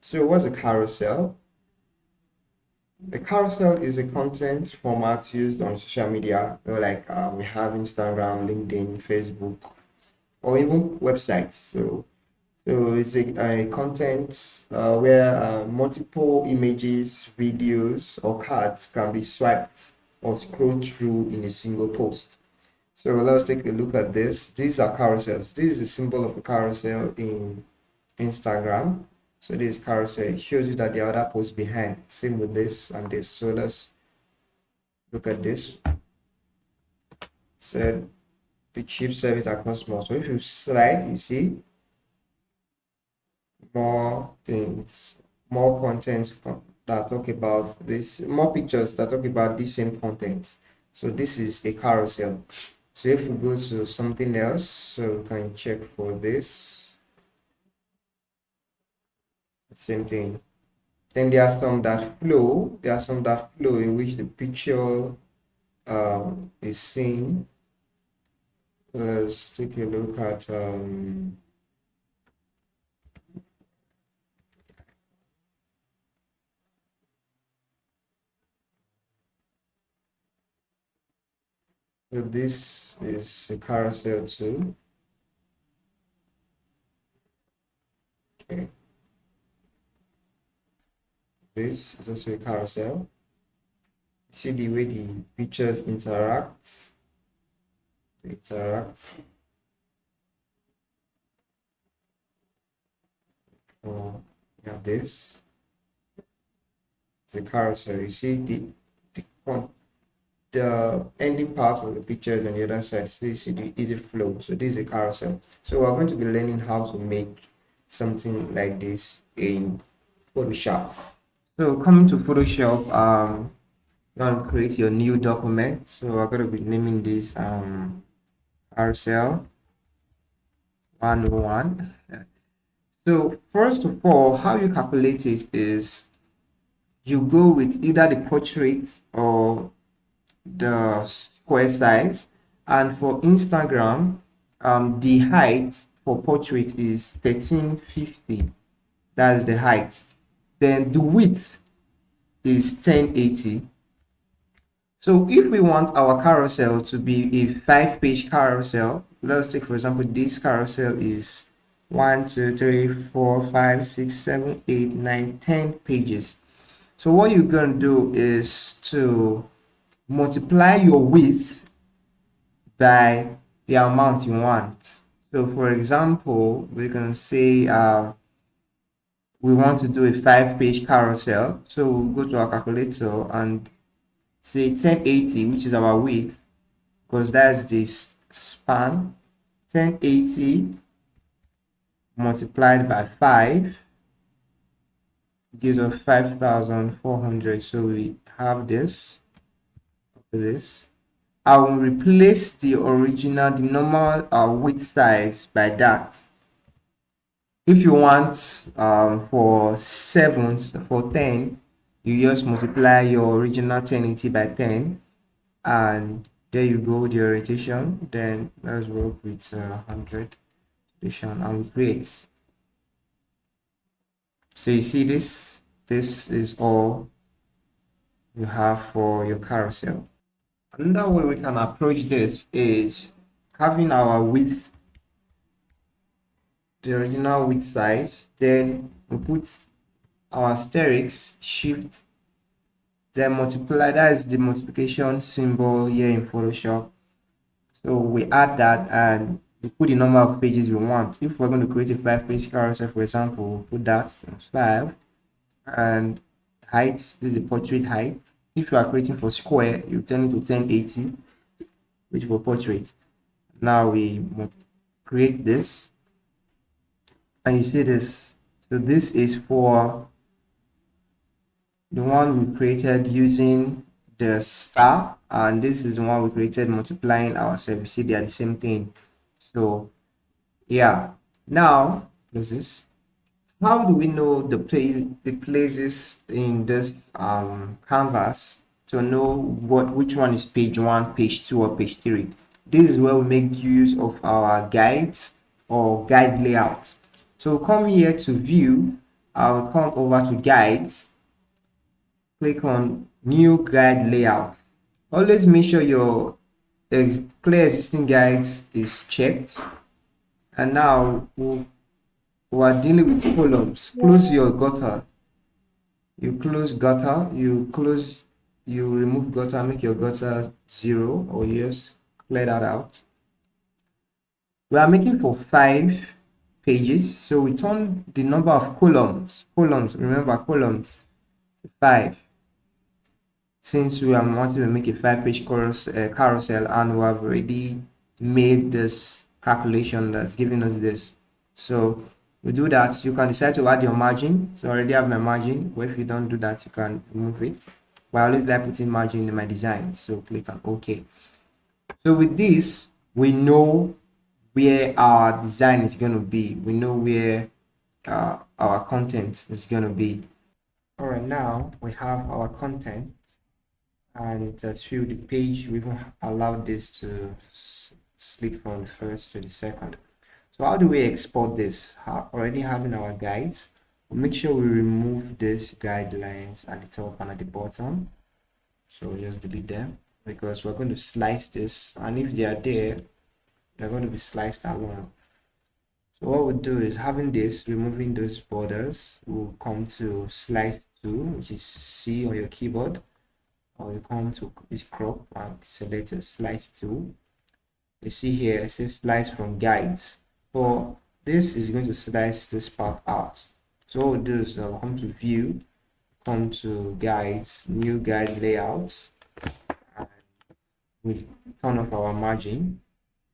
So what's a carousel? A carousel is a content format used on social media, like we have Instagram, LinkedIn, Facebook, or even websites. So it's a content where multiple images, videos, or cards can be swiped or scrolled through in a single post. So let's take a look at this. These are carousels. This is a symbol of a carousel in Instagram. So this carousel, it shows you that the other post behind. Same with this and this. So let's look at this. So the cheap service across more. So if you slide, you see more things, more contents that talk about this, more pictures that talk about the same content. So this is a carousel. So if we go to something else, so we can check for this, same thing. Then there are some that flow. There are some that flow in which the picture is seen. Let's take a look at so this is a carousel too. Okay. This is also a carousel. See the way the pictures interact. Oh, yeah, this is a carousel. You see the ending part of the pictures on the other side. So you see the easy flow. So this is a carousel. So we're going to be learning how to make something like this in Photoshop. So coming to Photoshop, you want to create your new document. So I'm going to be naming this carousel 101. So first of all, how you calculate it is you go with either the portrait or the square size. And for Instagram, the height for portrait is 1350. That's the height. Then the width is 1080. So if we want our carousel to be a 5-page carousel, let's take for example this carousel is 1 2 3 4 5 6 7 8 9 10 pages. So what you're going to do is to multiply your width by the amount you want. So for example, we can say we want to do a 5-page carousel. So we'll go to our calculator and say 1080, which is our width, because that's the span. 1080 multiplied by 5 gives us 5,400. So we have this. I will replace the original, the normal width size by that. If you want for 7, for 10, you just multiply your original 1080 by 10, and there you go with your rotation. Then let's work with 100 rotation and we create. So you see this is all you have for your carousel. Another way we can approach this is having our width, the original width size, then we put our asterisk, shift, then multiply. That is the multiplication symbol here in Photoshop. So we add that and we put the number of pages we want. If we're going to create a 5-page carousel, for example, we'll put that 5, and height, this is the portrait height. If you are creating for square, you turn it to 1080, which for portrait. Now we create this, and you see this. So this is for the one we created using the star, and this is the one we created multiplying ourselves. You see they are the same thing. So yeah, now close this. How do we know the places in this canvas to know which one is page 1, page 2, or page 3? This is where we make use of our guides or guide layout. So come here to view, I'll come over to guides, click on new guide layout. Always make sure your clear existing guides is checked. And now we are dealing with columns. Close your gutter. You close gutter, you remove gutter, make your gutter 0, or yes, clear that out. We are making for 5 pages, so we turn the number of columns, remember columns, to 5. Since we are wanting to make a 5-page carousel, and we have already made this calculation that's giving us this, so we do that. You can decide to add your margin. So I already have my margin, but if you don't do that, you can remove it. But I always like putting margin in my design, so click on OK. So with this, we know where our design is going to be. We know where our content is going to be. All right, now we have our content, and through the page, we even allowed this to slip from the first to the second. So how do we export this? Already having our guides, we'll make sure we remove these guidelines at the top and at the bottom. So we'll just delete them, because we're going to slice this, and if they are there, they're going to be sliced along. So what we'll do is, having this, removing those borders, we'll come to slice tool, which is C on your keyboard, or you come to this crop and select a slice tool. You see here it says slice from guides, but this is going to slice this part out. So what we'll do is come to view, come to guides, new guide layouts, and we turn off our margin.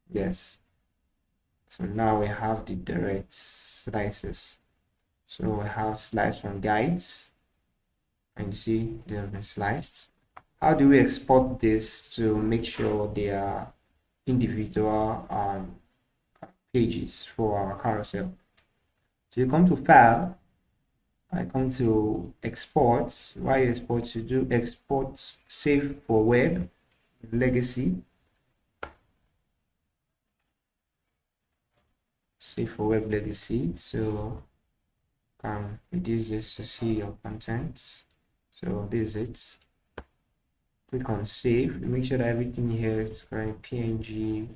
Yes, so now we have the direct slices. So we have slice from guides, and you see they have been sliced. How do we export this to make sure they are individual pages for our carousel? So you come to file, I come to export. Why you export? You do export save for web legacy, save for web legacy. So can reduce this to see your content. So this is it. Click on save. Make sure that everything here is correct. PNG,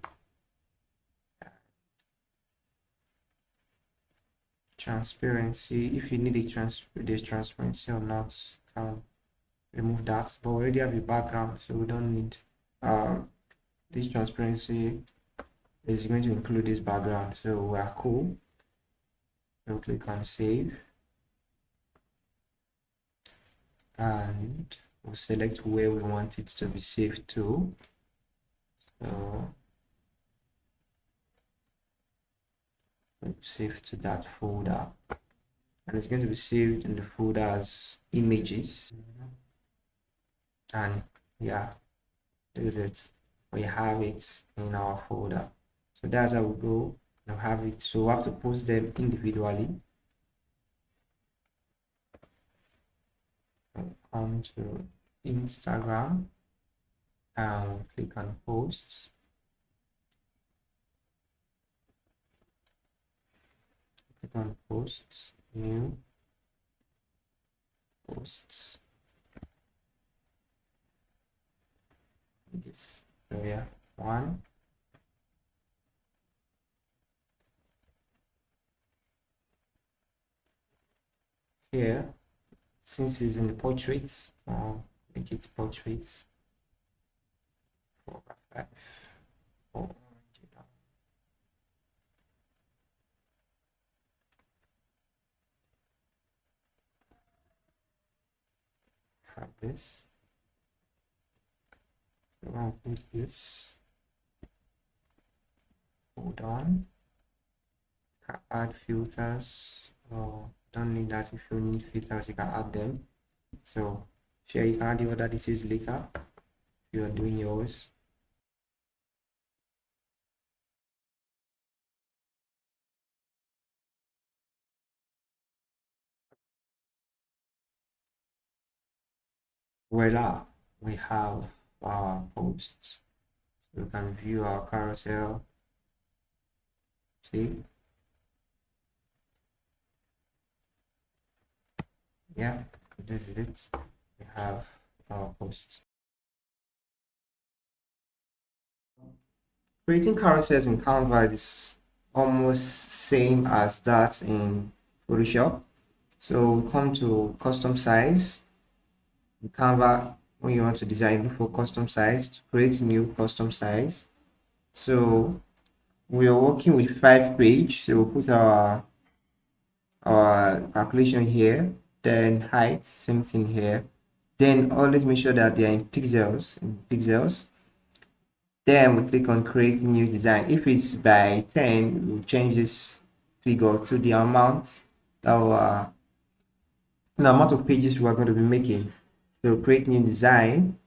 transparency. If you need this transparency or not, can remove that. But we already have a background, so we don't need this transparency is going to include this background, so we are cool. So click on save, and we'll select where we want it to be saved to. So we'll save to that folder, and it's going to be saved in the folder as images. And yeah, this is it. We have it in our folder. So that's how we go and have it. So we have to post them individually. Come to Instagram and click on posts. Click on posts, new posts. Yes. So yeah, one. Here, since it's in the portraits, make it portraits. 4 by 5. 4. Have this. So I'll put this. Hold on. Add filters. Oh, don't need that. If you need filters, you can add them. So share, you can add the other details later if you are doing yours. Voila, we have our posts. So we can view our carousel. See, Yeah, this is it. We have our posts. Creating carousels in Canva is almost same as that in Photoshop. So we come to custom size. In Canva, when you want to design, look for custom size to create new custom size. So we are working with 5 page. So we'll put our calculation here, then height, same thing here. Then always make sure that they are in pixels. Then we click on create new design. If it's by 10, we'll change this figure to the amount the amount of pages we are going to be making. So create new design.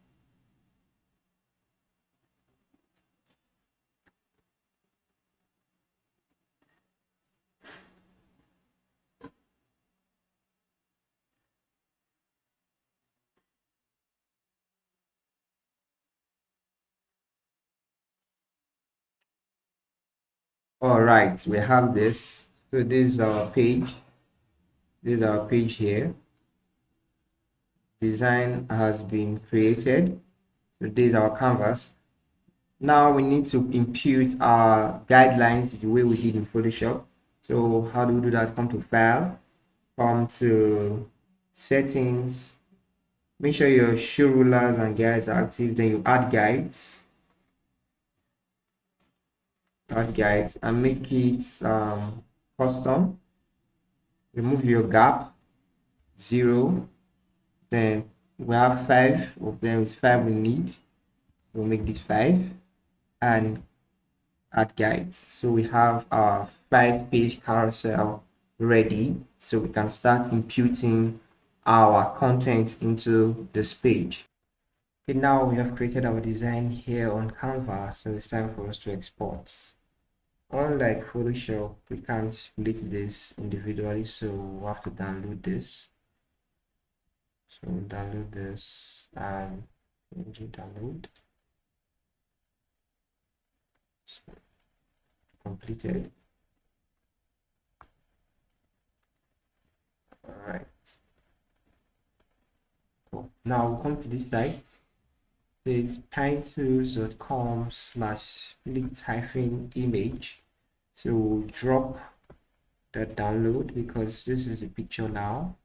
All right, we have this. So this is our page. This is our page here. Design has been created. So this is our canvas. Now we need to impute our guidelines the way we did in Photoshop. So how do we do that? Come to file, come to settings, make sure your show rulers and guides are active, then you add guides and make it custom. Remove your gap 0, then we have 5 of them. Is 5 we need, so we'll make this 5 and add guides. So we have our 5 page carousel ready, so we can start imputing our content into this page. Okay, now we have created our design here on Canva, so it's time for us to export. Unlike Photoshop, we can't split this individually, so we have to download this. So download this and download. So, completed. All right. Cool. Now we'll come to this site. So it's pinetools.com/split-image. So we'll drop the download because this is the picture now.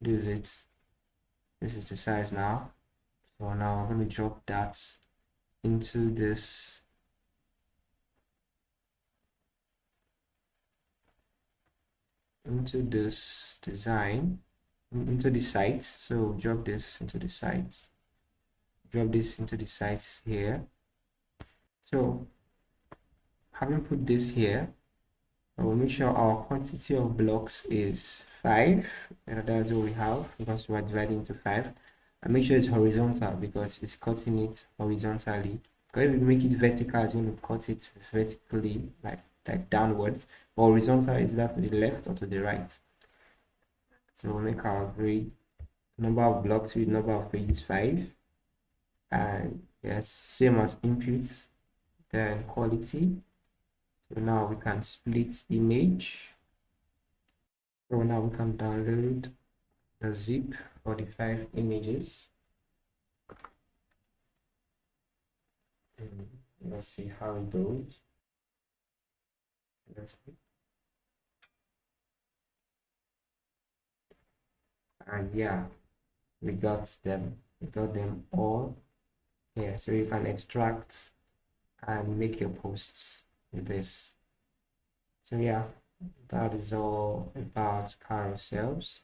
This is it. This is the size now. So now I'm going to drop that into this design, into the site. So drop this into the site. Drop this into the site here. So having put this here, I will make sure our quantity of blocks is 5, and that's what we have because we are dividing into 5. And make sure it's horizontal because it's cutting it horizontally. Because if we make it vertical, it's going to cut it vertically, like downwards. But horizontal is that to the left or to the right. So we'll make our grade number of blocks with number of pages 5. And yes, same as input, then quality. So now we can split image. So now we can download the zip for the 5 images. Let's see how it goes. And yeah, we got them. We got them all. Yeah, so you can extract and make your posts with this. So yeah, that is all about carousels.